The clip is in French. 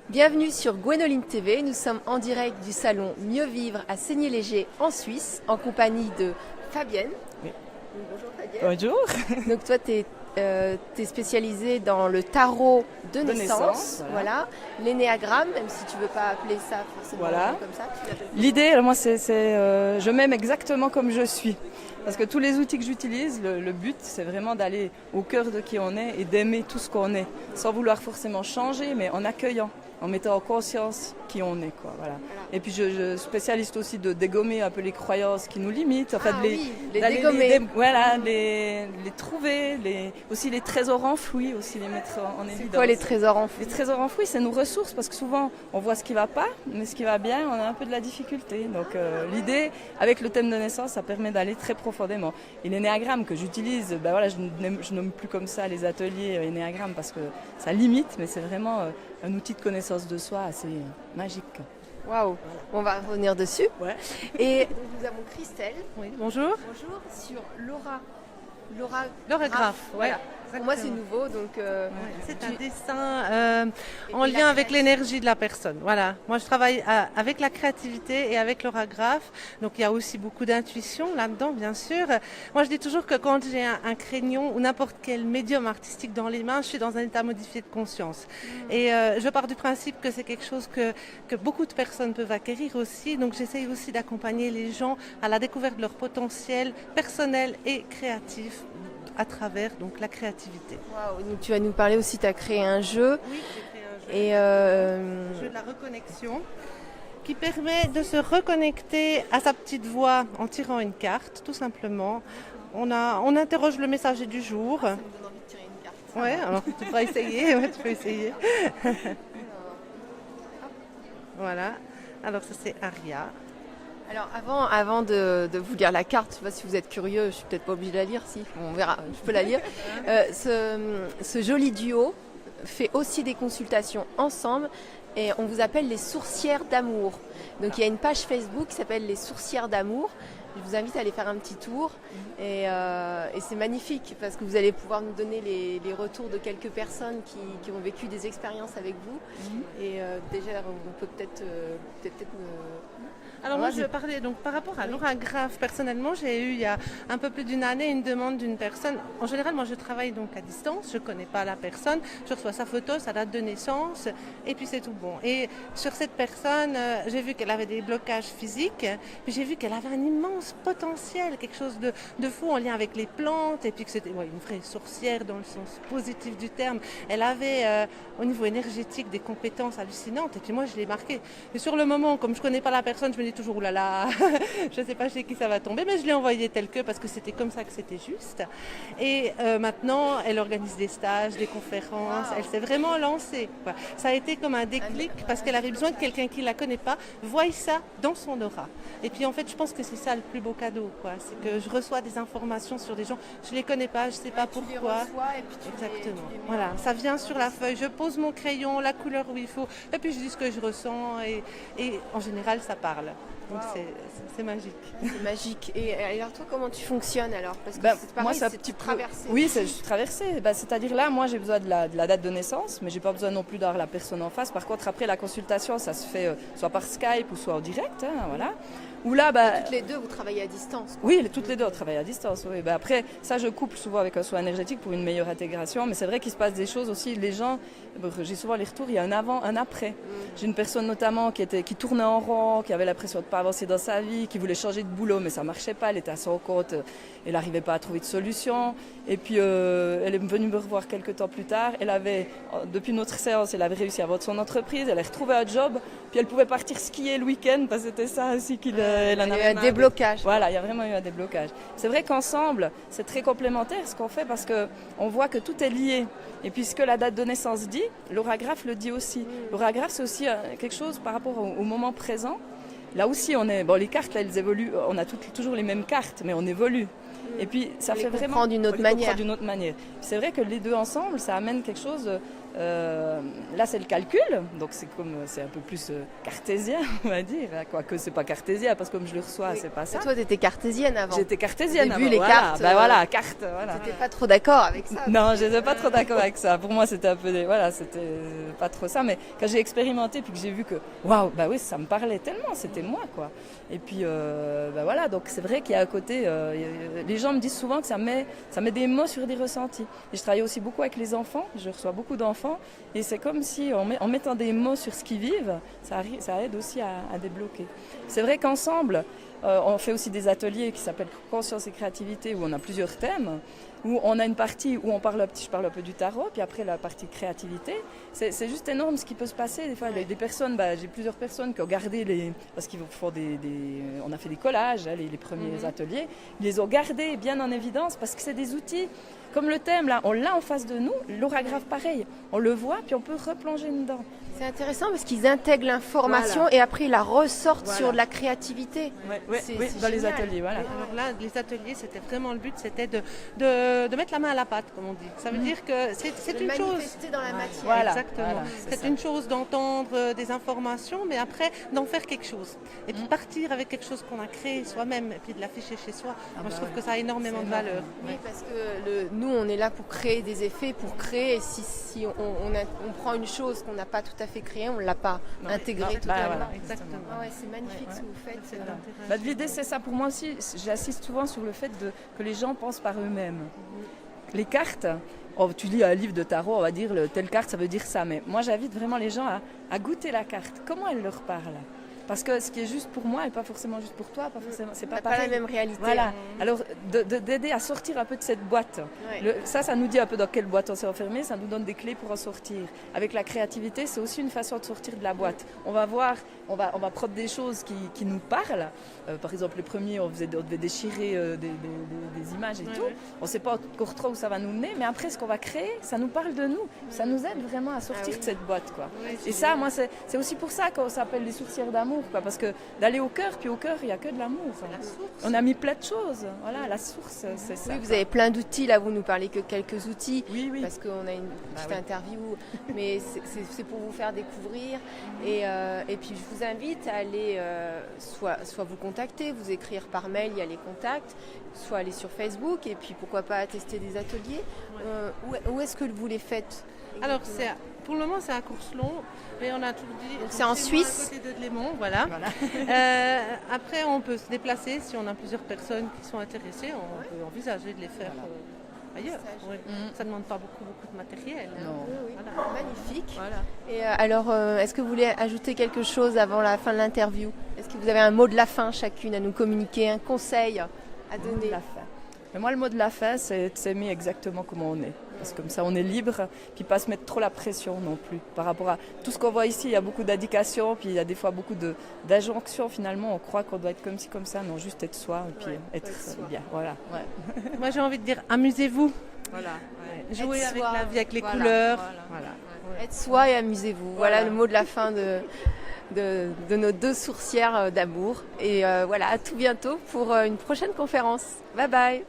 Bienvenue sur Gwénoline TV, nous sommes en direct du salon Mieux Vivre à Seigné-Léger en Suisse en compagnie de Fabienne. Oui. Bonjour Fabienne. Bonjour. Donc toi tu es spécialisée dans le tarot de naissance, voilà. L'énéagramme, même si tu ne veux pas appeler ça forcément comme ça. L'idée, moi, je m'aime exactement comme je suis. Parce que tous les outils que j'utilise, le but, c'est vraiment d'aller au cœur de qui on est et d'aimer tout ce qu'on est, sans vouloir forcément changer, mais en accueillant, en mettant en conscience qui on est, quoi. Voilà. Et puis je spécialiste aussi de dégommer un peu les croyances qui nous limitent, en fait, les dégommer. Les trouver, aussi les trésors enfouis, aussi les mettre en évidence. C'est quoi les trésors enfouis? Les trésors enfouis, c'est nos ressources, parce que souvent on voit ce qui va pas, mais ce qui va bien, on a un peu de la difficulté. Donc l'idée, avec le thème de naissance, ça permet d'aller très profondément. Et l'énéagramme que j'utilise, je nomme plus comme ça les ateliers énéagramme parce que ça limite, mais c'est vraiment un outil de connaissance de soi assez magique. Waouh, on va revenir dessus. Ouais. Et nous avons Christelle. Oui, bonjour. Bonjour, sur L'orographe, ouais. Voilà. Pour moi c'est nouveau, donc... C'est un dessin en lien avec l'énergie de la personne. Voilà. Moi je travaille avec la créativité et avec l'orographe, donc il y a aussi beaucoup d'intuition là-dedans, bien sûr. Moi je dis toujours que quand j'ai un crayon ou n'importe quel médium artistique dans les mains, je suis dans un état modifié de conscience. Et je pars du principe que c'est quelque chose que beaucoup de personnes peuvent acquérir aussi, donc j'essaye aussi d'accompagner les gens à la découverte de leur potentiel personnel et créatif à travers donc la créativité. Wow, donc tu vas nous parler aussi, tu as créé un jeu. Oui, j'ai créé un jeu. Et Le jeu de la reconnexion qui permet de se reconnecter à sa petite voix en tirant une carte, tout simplement. On interroge le messager du jour. Ça me donne envie de tirer une carte. Ouais, alors tu pourras essayer. Ouais, tu peux essayer. Voilà. Alors ça c'est Aria. Alors avant de vous lire la carte, je ne sais pas si vous êtes curieux, je suis peut-être pas obligée de la lire, si, on verra, je peux la lire. Ce joli duo fait aussi des consultations ensemble et on vous appelle les sourcières d'amour. Donc il y a une page Facebook qui s'appelle les sourcières d'amour. Je vous invite à aller faire un petit tour et c'est magnifique parce que vous allez pouvoir nous donner les retours de quelques personnes qui ont vécu des expériences avec vous. Et déjà, on peut peut-être Alors moi je vais parler donc par rapport à l'orographe. Personnellement, j'ai eu il y a un peu plus d'une année une demande d'une personne. En général, moi je travaille donc à distance, je ne connais pas la personne, je reçois sa photo, sa date de naissance et puis c'est tout bon. Et sur cette personne, j'ai vu qu'elle avait des blocages physiques, puis j'ai vu qu'elle avait un immense potentiel, quelque chose de fou en lien avec les plantes et puis que c'était une vraie sorcière dans le sens positif du terme. Elle avait au niveau énergétique des compétences hallucinantes et puis moi je l'ai marqué. Et sur le moment, comme je ne connais pas la personne, je me dis toujours oulala, je ne sais pas chez qui ça va tomber, mais je l'ai envoyé tel que parce que c'était comme ça que c'était juste. Et maintenant, elle organise des stages, des conférences, elle s'est vraiment lancée, quoi. Ça a été comme un déclic parce qu'elle avait besoin que quelqu'un qui ne la connaît pas voie ça dans son aura. Et puis en fait, je pense que c'est ça le plus beau cadeau, quoi. C'est que je reçois des informations sur des gens, je ne les connais pas, je ne sais pas pourquoi. Et puis exactement. Voilà, ça vient sur la feuille, je pose mon crayon, la couleur où il faut, et puis je dis ce que je ressens et en général, ça parle. Donc c'est magique. C'est magique. Et alors toi, comment tu fonctionnes alors? Parce que c'est pareil, moi, c'est traversé. Oui, je suis traversée. C'est-à-dire là, moi j'ai besoin de la date de naissance, mais j'ai pas besoin non plus d'avoir la personne en face. Par contre, après la consultation, ça se fait soit par Skype ou soit en direct, voilà. Ou là, toutes les deux, vous travaillez à distance, quoi. Oui, toutes les deux, on travaille à distance. Oui. Après, ça, je couple souvent avec un soin énergétique pour une meilleure intégration. Mais c'est vrai qu'il se passe des choses aussi. Les gens, j'ai souvent les retours, il y a un avant, un après. J'ai une personne notamment qui tournait en rond, qui avait l'impression de ne pas avancer dans sa vie, qui voulait changer de boulot, mais ça ne marchait pas. Elle était à son compte, elle n'arrivait pas à trouver de solution. Et puis, elle est venue me revoir quelques temps plus tard. Depuis notre séance, elle avait réussi à vendre son entreprise. Elle a retrouvé un job. Puis, elle pouvait partir skier le week-end parce que c'était ça aussi elle en avait marre. Il y a eu un déblocage. Voilà, il y a vraiment eu un déblocage. C'est vrai qu'ensemble, c'est très complémentaire ce qu'on fait parce qu'on voit que tout est lié. Et puisque la date de naissance dit, l'orographe le dit aussi. L'orographe, c'est aussi quelque chose par rapport au moment présent. Là aussi, les cartes, là, elles évoluent. On a toujours les mêmes cartes, mais on évolue. Et puis, ça fait vraiment d'une autre manière. C'est vrai que les deux ensemble, ça amène quelque chose Là, c'est le calcul, donc c'est un peu plus cartésien, on va dire. Quoique c'est pas cartésien, parce que comme je le reçois, c'est pas ça. Et toi, tu étais cartésienne avant. J'étais cartésienne avant. Les cartes. Voilà, cartes. Voilà. Tu n'étais pas trop d'accord avec ça. Non, je n'étais pas trop d'accord avec ça. Pour moi, c'était un peu, c'était pas trop ça. Mais quand j'ai expérimenté, puis que j'ai vu que, waouh, bah oui, ça me parlait tellement, c'était moi, quoi. Et puis, voilà, donc c'est vrai qu'il y a à côté, les gens me disent souvent que ça met des mots sur des ressentis. Et je travaille aussi beaucoup avec les enfants, je reçois beaucoup d'enfants, et c'est comme si en mettant des mots sur ce qu'ils vivent, ça aide aussi à débloquer. C'est vrai qu'ensemble, on fait aussi des ateliers qui s'appellent Conscience et Créativité, où on a plusieurs thèmes, où on a une partie où je parle un peu du tarot, puis après la partie créativité. C'est juste énorme ce qui peut se passer. Des fois, des personnes, j'ai plusieurs personnes qui ont gardé parce qu'ils font on a fait des collages, les premiers ateliers, ils les ont gardés bien en évidence parce que c'est des outils. Comme le thème, là, on l'a en face de nous, l'aurographe pareil, on le voit, puis on peut replonger dedans. C'est intéressant parce qu'ils intègrent l'information et après ils la ressortent sur de la créativité. Oui, dans les ateliers, voilà. Alors là, les ateliers, c'était vraiment le but, c'était de mettre la main à la pâte, comme on dit. Ça veut dire que c'est une chose. Manifester dans la matière. Voilà, exactement. Voilà, c'est une chose d'entendre des informations, mais après d'en faire quelque chose. Et puis partir avec quelque chose qu'on a créé soi-même, et puis de l'afficher chez soi. Moi, je trouve que ça a énormément de valeur. Oui, parce que nous, on est là pour créer des effets, pour créer. Si on prend une chose qu'on n'a pas tout à fait créée, on ne l'a pas intégrée totalement. Voilà, exactement. Ah ouais, c'est magnifique ce que vous faites. L'idée, c'est ça. Pour moi aussi, j'insiste souvent sur le fait que les gens pensent par eux-mêmes. Les cartes, tu lis un livre de tarot, on va dire telle carte, ça veut dire ça. Mais moi, j'invite vraiment les gens à goûter la carte. Comment elle leur parle ? Parce que ce qui est juste pour moi n'est pas forcément juste pour toi, c'est pas pareil. Pas la même réalité. Voilà. Alors d'aider à sortir un peu de cette boîte. Ouais. Ça nous dit un peu dans quelle boîte on s'est enfermé, ça nous donne des clés pour en sortir. Avec la créativité, c'est aussi une façon de sortir de la boîte. On va voir, on va prendre des choses qui nous parlent. Par exemple, les premiers, on devait déchirer des images et tout. On ne sait pas encore trop où ça va nous mener, mais après, ce qu'on va créer, ça nous parle de nous. Ça nous aide vraiment à sortir de cette boîte, quoi. Et ça, moi, c'est aussi pour ça qu'on s'appelle les sourcières d'amour. Parce que d'aller au cœur, puis au cœur, il n'y a que de l'amour. On a mis plein de choses. Voilà, la source, c'est ça. Oui, vous avez plein d'outils. Là, vous nous parlez que quelques outils. Oui. Parce qu'on a une petite interview. Mais c'est pour vous faire découvrir. Et puis, je vous invite à aller soit vous contacter, vous écrire par mail, il y a les contacts, soit aller sur Facebook. Et puis, pourquoi pas tester des ateliers. Où est-ce que vous les faites ? Alors, pour le moment, c'est à Courcelon, mais on a tout dit. Donc c'est en Suisse. À côté de Lémont, voilà. Après, on peut se déplacer si on a plusieurs personnes qui sont intéressées. On peut envisager de les faire ailleurs. Ça ne demande pas beaucoup de matériel. Non. Voilà. Magnifique. Voilà. Et alors, est-ce que vous voulez ajouter quelque chose avant la fin de l'interview ? Est-ce que vous avez un mot de la fin chacune à nous communiquer, un conseil à donner ? Mais moi, le mot de la fin, c'est de s'aimer exactement comme on est. Parce que comme ça, on est libre, puis pas se mettre trop la pression non plus. Par rapport à tout ce qu'on voit ici, il y a beaucoup d'indications, puis il y a des fois beaucoup d'injonctions. Finalement, on croit qu'on doit être comme ci, comme ça. Non, juste être soi, et puis être bien. Voilà. Ouais. Moi, j'ai envie de dire, amusez-vous. Voilà. Ouais. Jouez avec la vie, avec les couleurs. Voilà. Être soi et amusez-vous. Voilà le mot de la fin de nos deux sourcières d'amour. Et voilà, à tout bientôt pour une prochaine conférence. Bye bye.